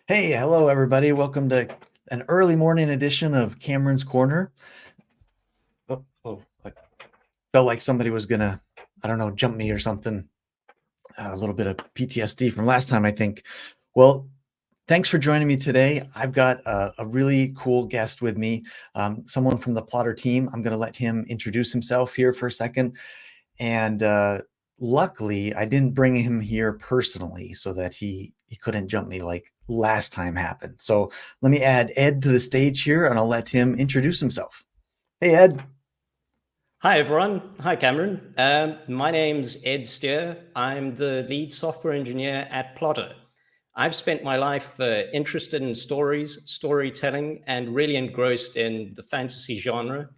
Hey, hello everybody. Welcome to an early morning edition of Cameron's Corner. I felt like somebody was gonna, I don't know, jump me or something. A little bit of PTSD from last time, I think. Well, thanks for joining me today. I've got a really cool guest with me, someone from the Plotter team. I'm gonna let him introduce himself here for a second. And luckily, I didn't bring him here personally so that he couldn't jump me like last time happened. So let me add Ed to the stage here, and I'll let him introduce himself. Hey, Ed. Hi, everyone. Hi, Cameron. My name's Ed Steer. I'm the lead software engineer at Plotter. I've spent my life interested in stories, storytelling, and really engrossed in the fantasy genre.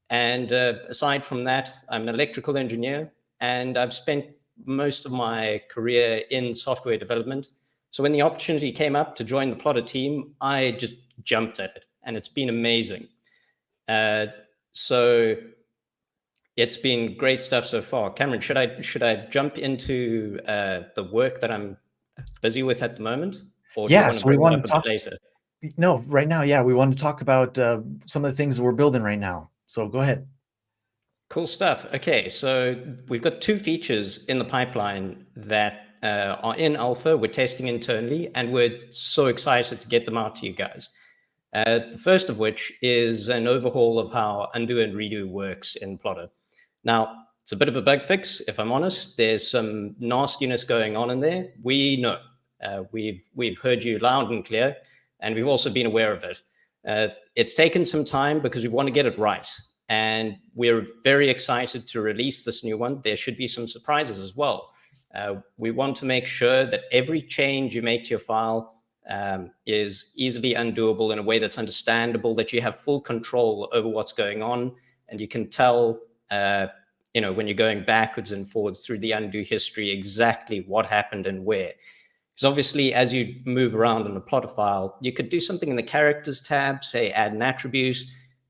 And aside from that, I'm an electrical engineer, and I've spent most of my career in software development. So when the opportunity came up to join the Plotter team, I just jumped at it, and it's been amazing. Uh, so it's been great stuff so far. Cameron, should I jump into the work that I'm busy with at the moment, or do you Yeah, want to so we bring that want up to a bit talk. later? No, right now, yeah, we want to talk about some of the things that we're building right now. So go ahead. Cool stuff. Okay, so we've got two features in the pipeline that are in alpha. We're testing internally, and we're so excited to get them out to you guys. The first of which is an overhaul of how undo and redo works in Plotter. Now, it's a bit of a bug fix, if I'm honest. There's some nastiness going on in there. We know. We've heard you loud and clear, and we've also been aware of it. It's taken some time because we want to get it right. And we're very excited to release this new one. There should be some surprises as well. We want to make sure that every change you make to your file is easily undoable in a way that's understandable, that you have full control over what's going on, and you can tell, when you're going backwards and forwards through the undo history, exactly what happened and where. Because obviously, as you move around in a plotter file, you could do something in the characters tab, say add an attribute,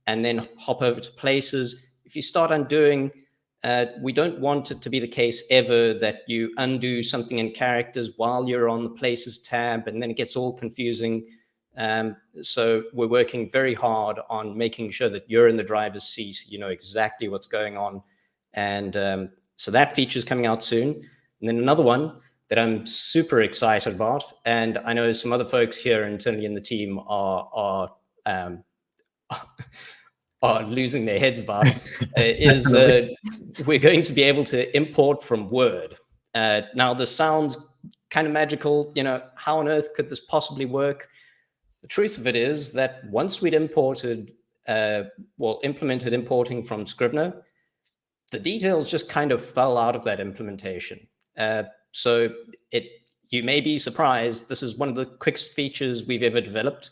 and then hop over to places. If you start undoing, we don't want it to be the case ever that you undo something in characters while you're on the places tab, and then it gets all confusing. So we're working very hard on making sure that you're in the driver's seat, you know exactly what's going on. And so that feature is coming out soon. And then another one that I'm super excited about, and I know some other folks here internally in the team are losing their heads about, is we're going to be able to import from Word. Now, this sounds kind of magical. How on earth could this possibly work? The truth of it is that once we'd implemented importing from Scrivener, the details just kind of fell out of that implementation. So you may be surprised. This is one of the quickest features we've ever developed,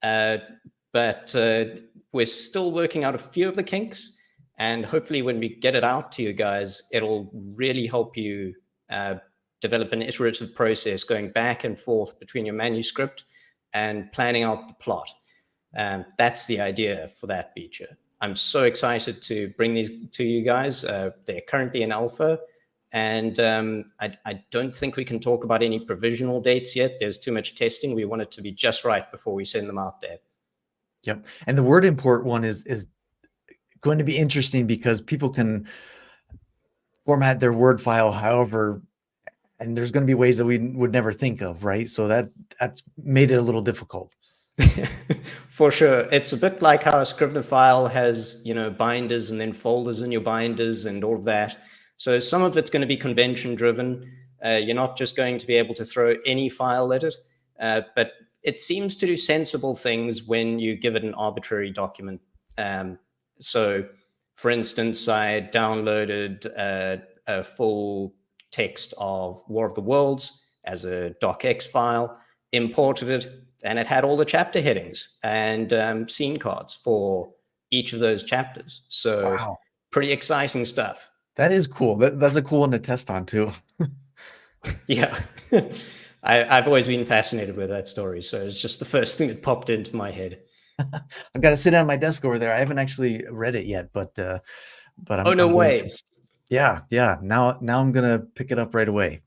but we're still working out a few of the kinks. And hopefully when we get it out to you guys, it'll really help you develop an iterative process going back and forth between your manuscript and planning out the plot. That's the idea for that feature. I'm so excited to bring these to you guys. They're currently in alpha, and I don't think we can talk about any provisional dates yet. There's too much testing. We want it to be just right before we send them out there. Yep. And the word import one is going to be interesting because people can format their Word file however, and there's going to be ways that we would never think of, right? So that's made it a little difficult. For sure. It's a bit like how a Scrivener file has, binders and then folders in your binders and all of that. So some of it's going to be convention driven. You're not just going to be able to throw any file at it, but it seems to do sensible things when you give it an arbitrary document. So for instance, I downloaded a full text of War of the Worlds as a docx file, imported it, and it had all the chapter headings and scene cards for each of those chapters. So Wow. pretty exciting stuff. That is cool. That's a cool one to test on too. Yeah. I've always been fascinated with that story. So it's just the first thing that popped into my head. I've got to sit on my desk over there. I haven't actually read it yet, but Oh, no I'm going way. to. Yeah. Now I'm gonna pick it up right away.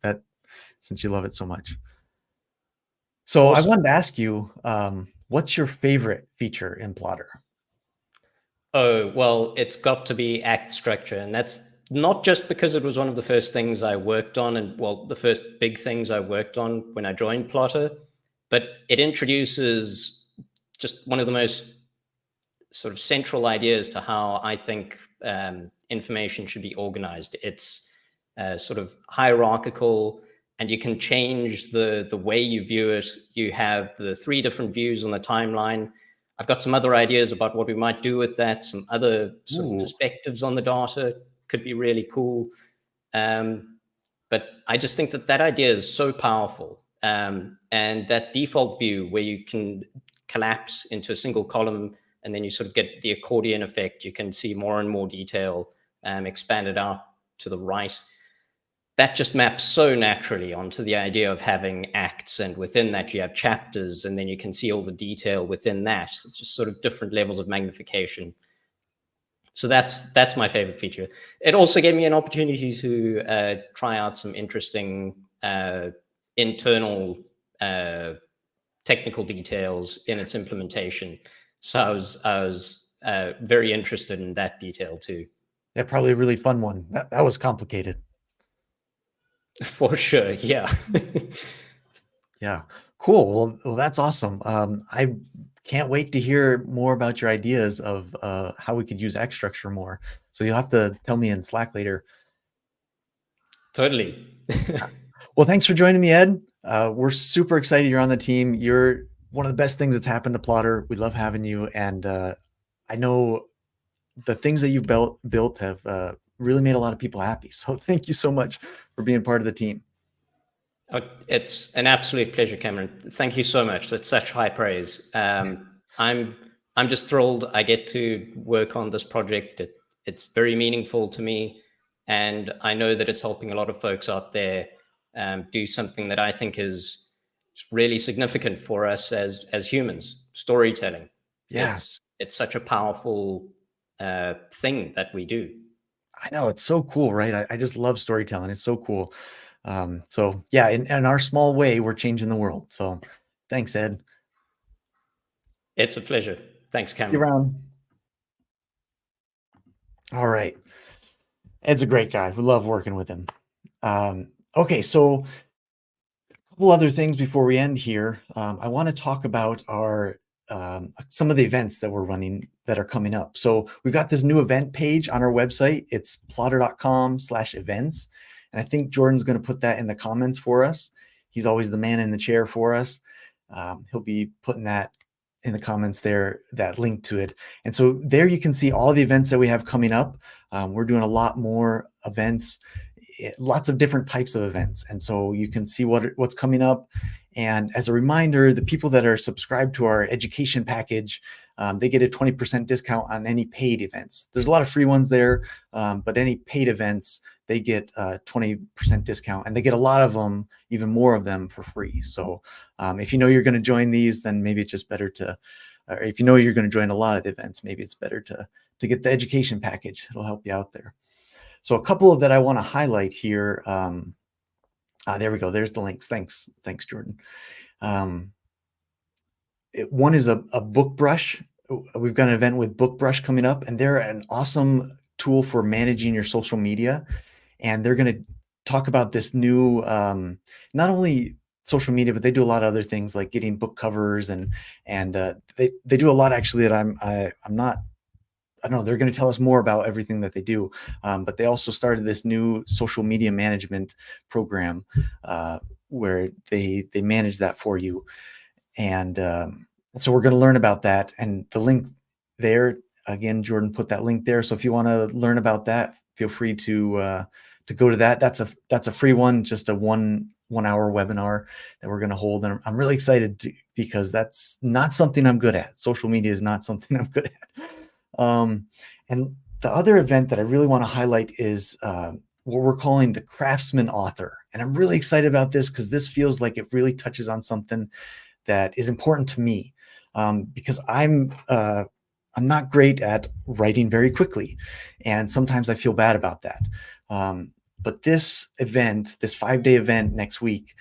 Since you love it so much. So I Awesome. wanted to ask you, what's your favorite feature in Plotter? Oh, well, it's got to be act structure. And that's not just because it was one of the first things I worked on, and well, the first big things I worked on when I joined Plotter, but it introduces just one of the most sort of central ideas to how I think information should be organized. It's sort of hierarchical, and you can change the way you view it. You have the three different views on the timeline. I've got some other ideas about what we might do with that. Some other sort of Ooh, perspectives on the data could be really cool. But I just think that that idea is so powerful. And that default view where you can collapse into a single column and then you sort of get the accordion effect, you can see more and more detail expanded out to the right. That just maps so naturally onto the idea of having acts, and within that you have chapters, and then you can see all the detail within that. It's just sort of different levels of magnification. So that's my favorite feature. It also gave me an opportunity to try out some interesting internal uh, technical details in its implementation. So I was very interested in that detail too. yeah, probably a really fun one. That was complicated. For sure, yeah. Yeah, cool. Well, that's awesome. I can't wait to hear more about your ideas of how we could use X structure more. So you'll have to tell me in Slack later. Totally. Well, thanks for joining me, Ed. We're super excited you're on the team. You're one of the best things that's happened to Plotter. We love having you, and I know the things that you've built have really made a lot of people happy. So thank you so much for being part of the team. Oh, it's an absolute pleasure, Cameron. Thank you so much. That's such high praise. I'm just thrilled I get to work on this project. It's very meaningful to me, and I know that it's helping a lot of folks out there do something that I think is really significant for us as humans. Storytelling. Yeah, It's such a powerful thing that we do. I know it's so cool, right? I just love storytelling. It's so cool. So yeah, in our small way, we're changing the world. So thanks, Ed. It's a pleasure. Thanks, See you Cameron. around. All right. Ed's a great guy. We love working with him. Okay, so couple other things before we end here. I want to talk about our some of the events that we're running that are coming up. So we've got this new event page on our website. It's plotter.com/events. And I think Jordan's going to put that in the comments for us. He's always the man in the chair for us. He'll be putting that in the comments there, that link to it. And so there you can see all the events that we have coming up. We're doing a lot more events, lots of different types of events. And so you can see what's coming up. And as a reminder, the people that are subscribed to our education package, they get a 20% discount on any paid events. There's a lot of free ones there, but any paid events, they get a 20% discount, and they get a lot of them, even more of them for free. So if you know you're going to join these, then maybe it's just better to, or if you know you're going to join a lot of the events, maybe it's better to get the education package. It'll help you out there. So a couple that I want to highlight here. There we go. There's the links. Thanks, Jordan. One is a book brush. We've got an event with Book Brush coming up, and they're an awesome tool for managing your social media. And they're going to talk about this new, not only social media, but they do a lot of other things like getting book covers, and they do a lot actually that I'm not. I don't know. They're going to tell us more about everything that they do, but they also started this new social media management program where they manage that for you. And so we're going to learn about that. And the link there, again, Jordan put that link there. So if you want to learn about that, feel free to go to that. That's a free one, just a one hour webinar that we're going to hold. And I'm really excited because that's not something I'm good at. Social media is not something I'm good at. And the other event that I really want to highlight is what we're calling the Craftsman Author. And I'm really excited about this because this feels like it really touches on something that is important to me, because I'm not great at writing very quickly, and sometimes I feel bad about that. But this event, this 5-day event next week,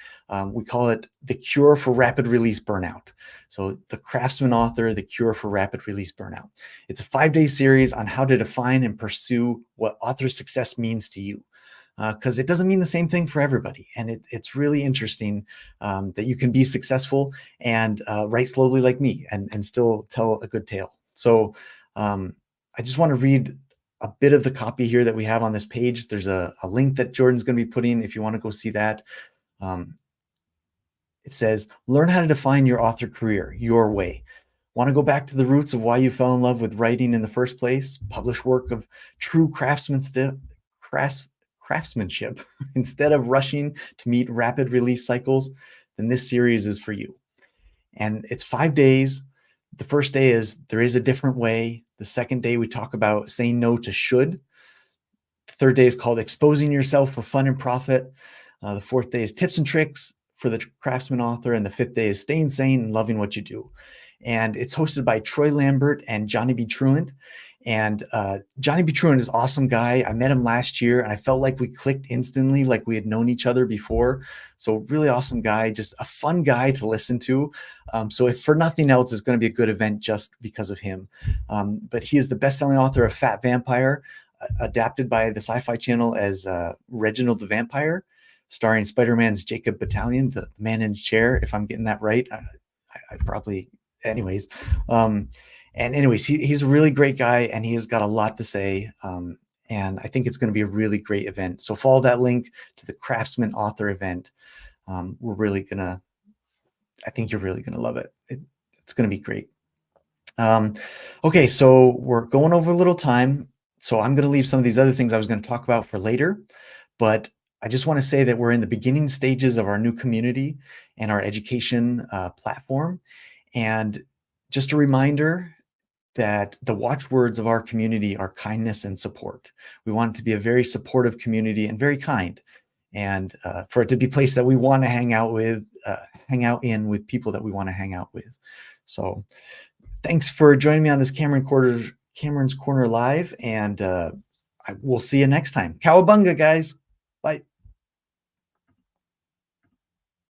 We call it The Cure for Rapid Release Burnout. So the Craftsman author, The Cure for Rapid Release Burnout. It's a 5-day series on how to define and pursue what author success means to you. Because it doesn't mean the same thing for everybody. And it's really interesting that you can be successful and write slowly like me and still tell a good tale. So I just want to read a bit of the copy here that we have on this page. There's a link that Jordan's going to be putting if you want to go see that. It says, learn how to define your author career your way. Want to go back to the roots of why you fell in love with writing in the first place? Publish work of true craftsmanship instead of rushing to meet rapid release cycles? Then this series is for you. And it's 5 days. The first day is there is a different way. The second day we talk about saying no to should. The third day is called exposing yourself for fun and profit. The fourth day is tips and tricks for the craftsman author. And the fifth day is staying sane and loving what you do. And it's hosted by Troy Lambert and Johnny B. Truant. And Johnny B. Truant is an awesome guy. I met him last year and I felt like we clicked instantly, like we had known each other before. So really awesome guy, just a fun guy to listen to. So if for nothing else, it's going to be a good event just because of him. But he is the best-selling author of Fat Vampire, adapted by the Sci-Fi Channel as Reginald the Vampire, starring Spider-Man's Jacob Battalion, the man in the chair, if I'm getting that right. I probably, anyways. And anyways, he's a really great guy and he has got a lot to say. And I think it's going to be a really great event. So follow that link to the Craftsman Author event. I think you're really going to love it. It's going to be great. Okay, so we're going over a little time. So I'm going to leave some of these other things I was going to talk about for later. But I just want to say that we're in the beginning stages of our new community and our education platform. And just a reminder that the watchwords of our community are kindness and support. We want it to be a very supportive community and very kind, and for it to be a place that we want to hang out in with people that we want to hang out with. So thanks for joining me on this Cameron's Corner Live, and I will see you next time. Cowabunga, guys. Bye.